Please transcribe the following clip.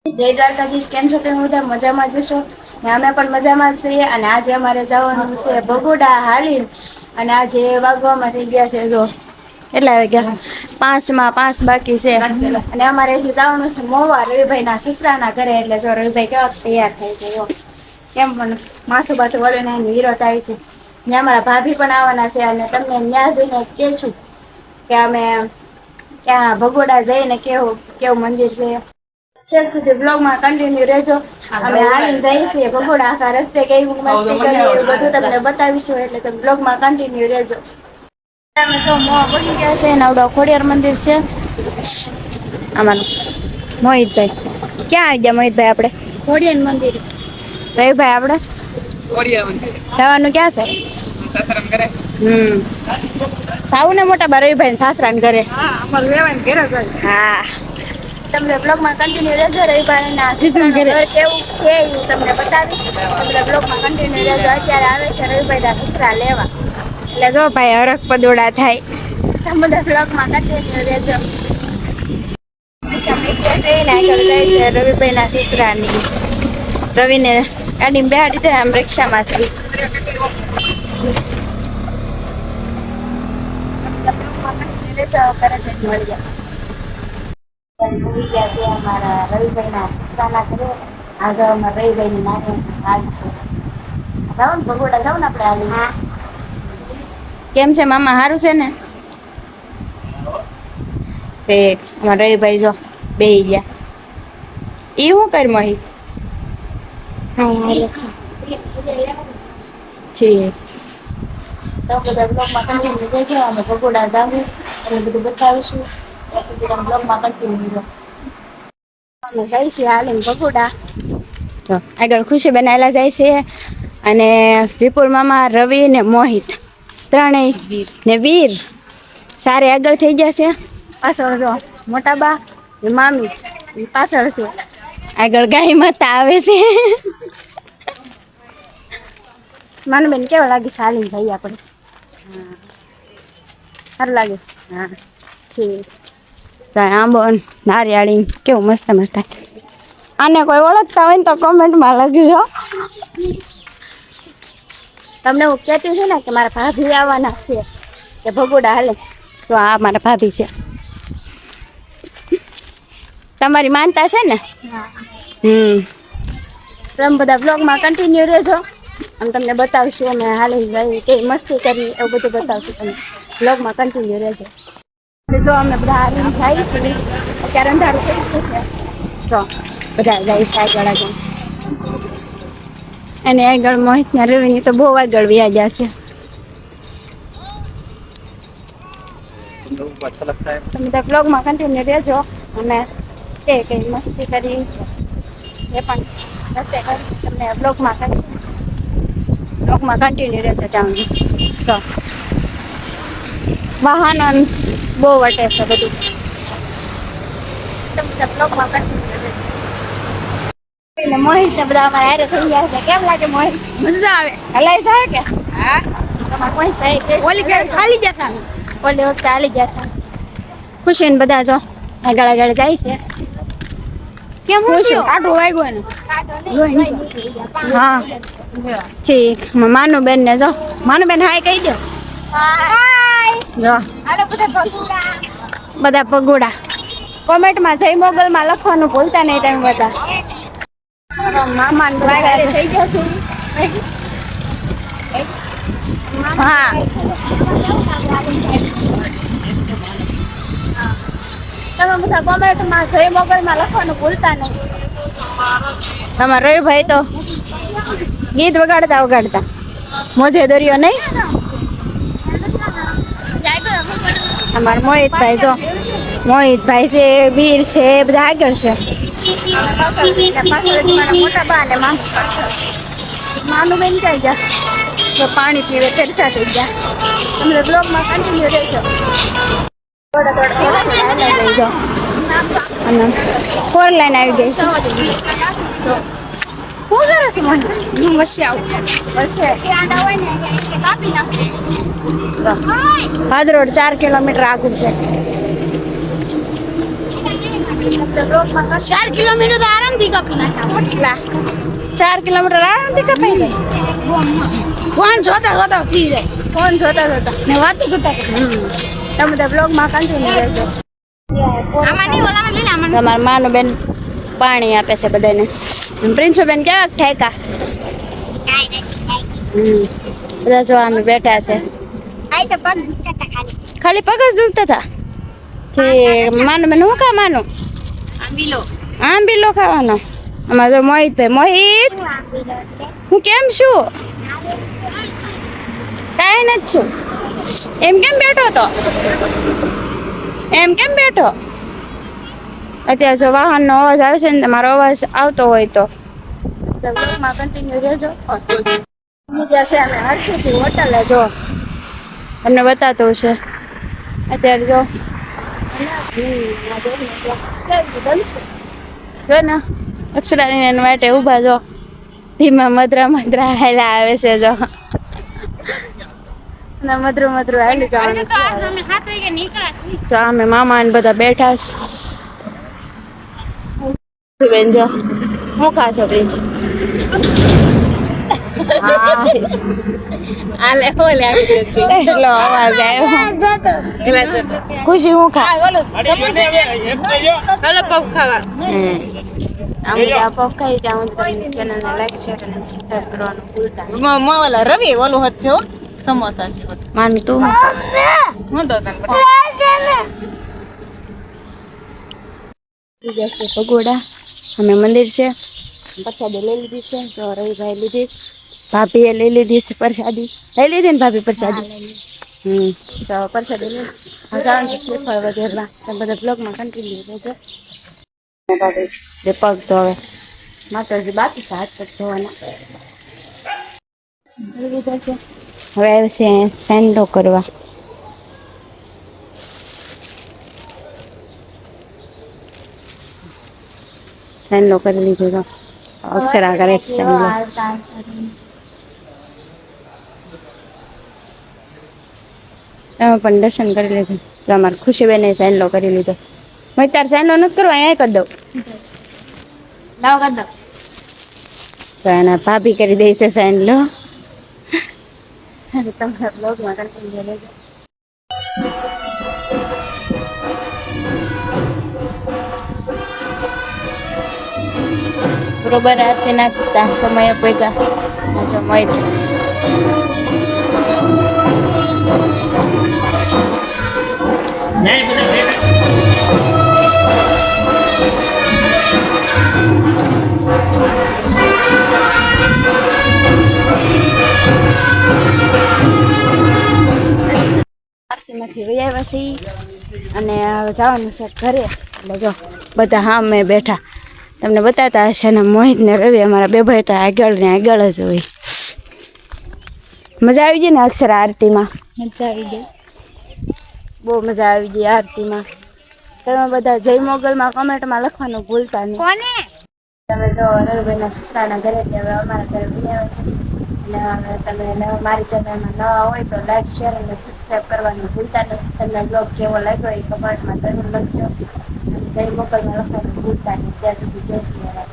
જય દ્વારકાધીશ, કેમ છો તમે બધા? મજામાં જશો ને અમે પણ મજામાં છીએ. અને આજે અમારે જવાનું છે ભગોડા હાલી. અને આજે વાગવામાં થઈ ગયા છે જો એટલા વાગ્યા 5 બાકી છે. અને અમારે હજી જવાનું છે મોવા રવિભાઈ ના સસરા ના ઘરે. એટલે જો રવિભાઈ કેવા તૈયાર થઈ ગયો કેમ પણ માથું બાથું વળીને વિરોધ આવી છે. ને અમારા ભાભી પણ આવવાના છે. અને તમને ન્યા જઈને કહેશું કે અમે ત્યાં ભગોડા જઈને કેવું મંદિર છે. છેક સુધી બ્લોગમાં કન્ટિન્યુ રહેજો. અમે હાલીને જઈએ છીએ ભગોડા. આખા રસ્તે કેવી મસ્તી કરીએ એવું બધું તમને બતાવીશું. એટલે તમે બ્લોગમાં કન્ટિન્યુ રહેજો. અમે તો મોવા પડી ગયા છે. નવડો ખોડિયાર મંદિર છે અમારું. મોહિતભાઈ ક્યાં આવી ગયા? મોહિતભાઈ આપણે ખોડિયાર મંદિર. રવિભાઈ આપણે જવાનું ક્યાં છે? સાસરાન ઘરે. સાવું ને મોટા બા રવિભાઈ સાસરાન ઘરે. હા, તમને બ્લોગમાં કન્ટિન્યુ રહેજો. રવિભાઈના સીધું ઘર કેવું છે એ તમને બતાવીશ. તમને બ્લોગમાં કન્ટિન્યુ રહેજો. અત્યારે આવે છે રવિભાઈના સસરા લેવા. એટલે જો ભાઈ હરખ પદોડા થાય. તમને બ્લોગમાં કન્ટિન્યુ રહેજો. રવિભાઈના સસરાની રવિને ગાડીમાં બેહાડી દે. આમ રિક્ષામાં છે. અમારા રવિભાઈના સસરાના ઘરે. આગળ અમારા રવિભાઈની નાની હાલ છે. જાઓ ને ભગોડા જાઓ ને આપણે હાલી. કેમ છે મામા? સારું છે ને? તે અમારા રવિભાઈ જો બેહી ગયા. એ શું કર મહી? જી તો બધા બ્લોગમાં કન્ટિન્યુ રહેજો. અમે ભગોડા જાવું એટલે બધું બતાવીશું. ત્યાં સુધી તમે બ્લોગમાં કન્ટિન્યુ રહો. અમે જાય છે હાલીને ભગોડા. તો આગળ ખુશી બનાવેલા જાય છે. અને વિપુલ મામા, રવિ ને મોહિત ત્રણેય ને વીર સારે આગળ થઈ ગયા છે. પાછળ જો મોટા બા મામી પાછળ છે. આગળ ગાય માતા આવે છે. માનબેન કેવા લાગે? ચાલીને જઈએ આપણે. સારું લાગે? હા ઠીક. આંબો નારિયાળી કેવું મસ્ત મસ્ત. આને કોઈ ઓળખતા હોય ને તો કોમેન્ટમાં લખજો. તમને હું કહેતી છું ને કે મારા ભાભી આવવાના છે કે ભગોડા હાલે. તો આ મારા ભાભી છે. તમારી માનતા છે ને? તમે બધા બ્લોગમાં કન્ટિન્યુ રહેજો. આમ તમને બતાવશું અમે હાલી જઈએ કેવી મસ્તી કરી એવું બધું બતાવશું. તમે બ્લોગમાં કન્ટિન્યુ રહેજો. જો અમે બધા હાલીને જઈએ છીએ. અત્યારે અંધારું થઈ ગયું છે. તો બધા જાય છે આગળ આગળ. અને આગળ મોહિતના રવિની તો બહુ આગળ વ્યા ગયા છે. તમે બધા બ્લોગમાં કન્ટિન્યુ રહેજો. અમે કઈ મસ્તી કરી એ પણ રસ્તે કરી તમને બ્લોગમાં કન્ટિન્યુ રહેશે. ત્યાં જો વાહનો બહુ વટે છે બધું. તમે બધા બ્લોગમાં કન્ટિન્યુ રહેજો. મોહિત ને બધા અમારે હારે થઈ ગયા છે. કેમ લાગે મોહિત? મજા આવે. હલાઈ જાય કે? હા. તમારે મોહિત ભાઈ ઓલી ગાડી ખાલી ગયા હતા. ઓલી વખતે હાલી ગયા હતા. ખુશી ને બધા જો આગળ આગળ જાય છે. કેમ ખુશી કાઢો વાગ્યો ને? હા ઠીક. માનુબેન ને જો માનુબેન હાય કહી દો. જો બધા ભગોડા કોમેન્ટમાં જય મોગલમાં લખવાનું ભૂલતા નહીં તમે બધા. મામા થઈ જશે. હા તમે બધા કોમેન્ટમાં જય મોગલમાં લખવાનું ભૂલતા નહીં. તમારા રવિભાઈ તો ગીત વગાડતા મોજે દરિયો નહીં. અમારા મોહિતભાઈ જો મોહિતભાઈ છે, વીર છે, બધા આગળ છે. મોટા બા ને માનું બેન ક્યાં ગયા? તો પાણી પીવે ચડતા થઈ ગયા. તમે બ્લોગમાં કન્ટિન્યુ રહેજો. અને 4 લાઈન આવી ગઈ છે. શું કરો છો? મને હું વચ્ચે આવું છું. ભાદરોડ 4 કિલોમીટર આગળ છે. બ્લોગમાં 4 કિલોમીટર તો આરામથી કાપી નાખ્યા. કેટલા 4 કિલોમીટર આરામથી કપાઈ જાય. ફોન જોતા થઈ જાય. ફોન જોતા જોતા ને વાતો કરતા. તમે બધા બ્લોગમાં કન્ટિન્યુ રહેજો. આમાં નહીં ઓલામાં લઈને આમાં. તમારા માનો બેન પાણી આપે છે બધાને. પ્રિન્સુબેન કેવા ઠેકા? બધા જો અમે બેઠા છે. ખાલી પગ જ દુખતા હતા. માનો બેન હું ખા માનું આંબીલો ખાવાનો. અમારે જો મોહિતભાઈ હું કેમ છું? કાંઈ નથી છું. એમ કેમ બેઠો તો? અત્યારે જો વાહનનો અવાજ આવે છે ને તમારો અવાજ આવતો હોય તો બ્લોગમાં કન્ટિન્યુ રહેજો. ગયા છે અમે હરસીથી હોટલે જો તમને બતાતું છે અત્યારે જો જો ને અક્ષરાની માટે ઊભા જો ધીમા મધરા હેલા આવે છે જો અને મધરું હેલી જવાનું જો અમે મામા ને બધા બેઠા છે. બેન જો હું ખાશો પ્રિન્સ? એટલો અવાજ આવ્યો. ખુશી હું ખા? પફ ખાઈ ત્યાં ચેનલને લાઈક શેર અને સબસ્ક્રાઈબ કરવાનું ભૂલતા નહીં. રવિ ઓલું હત છે સમોસા છે. માનું તું હું તો જશે પગોડા. અમે મંદિર છે પ્રસાદી લઈ લીધી છે. તો રવિભાઈ લીધી, ભાભીએ લઈ લીધી છે પ્રસાદી. લઈ લીધી ને ભાભી પ્રસાદી? તો પ્રસાદી લઈ જવાનું છે શ્રીફળ વગેરેમાં. તમે બધા બ્લોગમાં કન્ટિન્યુ રહેજો. ભાભી જે પગ તો હવે માતાજી બાકી છે હાથ પગ ધોવાના લીધા છે. હવે આવે છે સેન્ડો કરવા. સેન્ડો કરી લીધો તો અક્ષરા કરે છે સેન્ડો. તમે પણ દર્શન કરી લીધું. તો અમારે ખુશીબેને સેન્ડો કરી લીધો. મેં તાર સેન્ડો નથી કરવા અહીંયા કરી દઉં. તો એના ભાભી કરી દે છે સેન્ડો. તમારા બ્લોગમાં કન્ટિન્યુ રહેજો. બરોબર રાતના સમય પૈકા જો મોહિત આરતીમાંથી વહી આવ્યા છીએ અને હવે જવાનું છે ઘરે. એટલે જો બધા હા મેં બેઠા તમને બતાતા હશે ને મોહિત ને રવિ અમારા બે ભાઈ તો આગળ ને આગળ જ હોય. મજા આવી ગઈ ને અક્ષરા આરતીમાં? મજા આવી ગઈ, બહુ મજા આવી ગઈ આરતીમાં. તમે બધા જય મોગલમાં કમેન્ટમાં લખવાનું ભૂલતા નહીં. કોને તમે જો રવિભાઈના સસરાના ઘરે હવે અમારા ઘરે બનાવે છે. અને તમે મારી ચેનલમાં નવા હોય તો લાઈક શેર અને સબસ્ક્રાઈબ કરવાનું ભૂલતા નહીં. તમને બ્લોગ કેવો લાગ્યો એ કમેન્ટમાં જરૂર લખજો. અને જય મોગલમાં લખવાનું ભૂલતા નહીં. ત્યાં સુધી જય શ્રી રામ.